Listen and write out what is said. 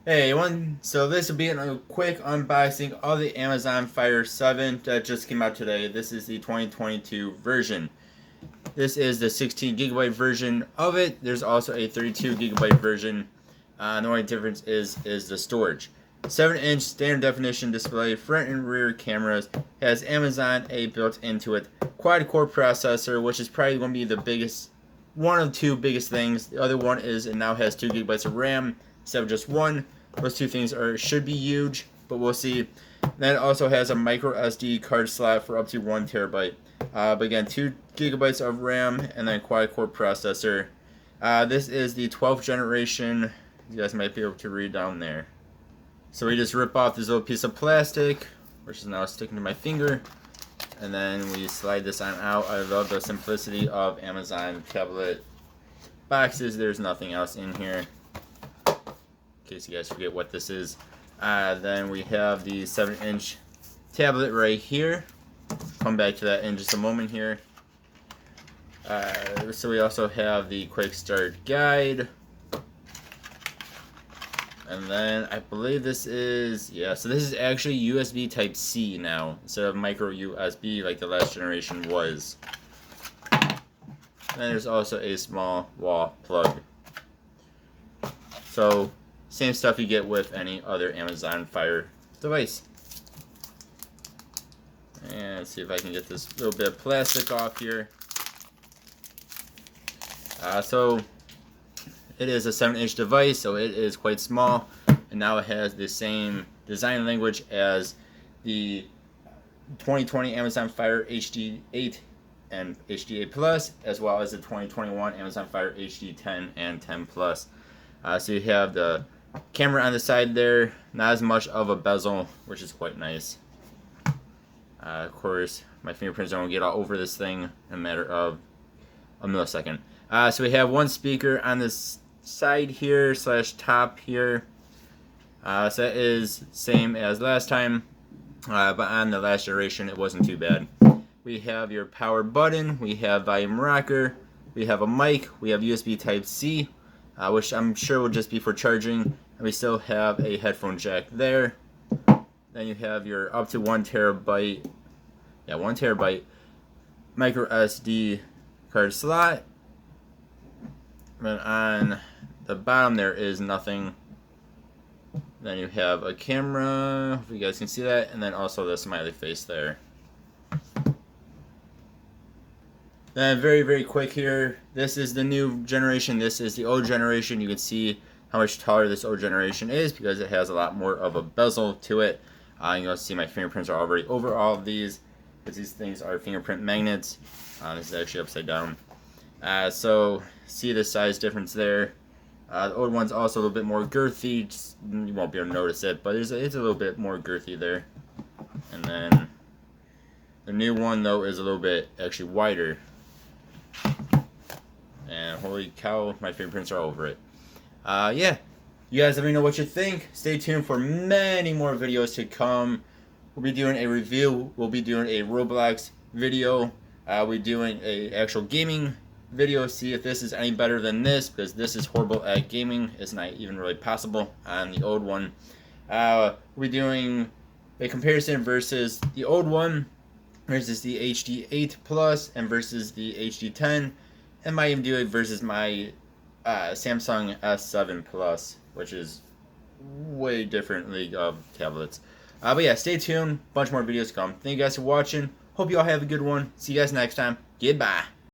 Hey everyone, so this will be a quick unboxing of the Amazon Fire 7 that just came out today. This is the 2022 version. This is the 16 gigabyte version of it. There's also a 32 gigabyte version. The only difference is the storage. 7-inch standard definition display, front and rear cameras, has Amazon A built into it. Quad-core processor, which is probably going to be the biggest, one of the two biggest things. The other one is it now has 2 gigabytes of RAM instead of just one. Those two things should be huge, but we'll see. Then it also has a micro SD card slot for up to 1 terabyte. But again, 2 gigabytes of RAM and then quad-core processor. This is the 12th generation. You guys might be able to read down there. So we just rip off this little piece of plastic, which is now sticking to my finger, and then we slide this on out. I love the simplicity of Amazon tablet boxes. There's nothing else in here, in case you guys forget what this is. Then we have the 7-inch tablet right here. Come back to that in just a moment here. So we also have the quick start guide. And then I believe this is, so this is actually USB Type-C now, instead of micro USB like the last generation was. And there's also a small wall plug. So, same stuff you get with any other Amazon Fire device. And let's see if I can get this little bit of plastic off here. So it is a 7-inch device, so it is quite small, and now it has the same design language as the 2020 Amazon Fire HD 8 and HD 8 Plus, as well as the 2021 Amazon Fire HD 10 and 10 Plus. So you have the camera on the side there, not as much of a bezel, which is quite nice. Of course, my fingerprints don't get all over this thing in a matter of a millisecond. So we have one speaker on this side here / top here. So that is same as last time, but on the last generation it wasn't too bad. We have your power button, we have volume rocker, we have a mic, we have USB Type-C, which I'm sure will just be for charging, and we still have a headphone jack there. Then you have your up to 1 terabyte, 1 terabyte micro SD card slot. And on the bottom there is nothing. Then you have a camera, if you guys can see that, and then also the smiley face there. Then very quick here, this is the new generation, this is the old generation. You can see how much taller this old generation is because it has a lot more of a bezel to it. You can see my fingerprints are already over all of these, because these things are fingerprint magnets. This is actually upside down. So see the size difference there. The old one's also a little bit more girthy. You won't be able to notice it, but it's a little bit more girthy there. And then the new one though is a little bit actually wider. And holy cow, my fingerprints are over it. You guys let me know what you think. Stay tuned for many more videos to come. We'll be doing a review. We'll be doing a Roblox video. We're doing a actual gaming video, see if this is any better than this, because this is horrible at gaming. It's not even really possible on the old one. We're doing a comparison versus the old one versus the HD 8 Plus and versus the HD 10, and might even do it versus my Samsung S7 Plus, which is way different league of tablets. But yeah, stay tuned. Bunch more videos come. Thank you guys for watching. Hope you all have a good one. See you guys next time. Goodbye.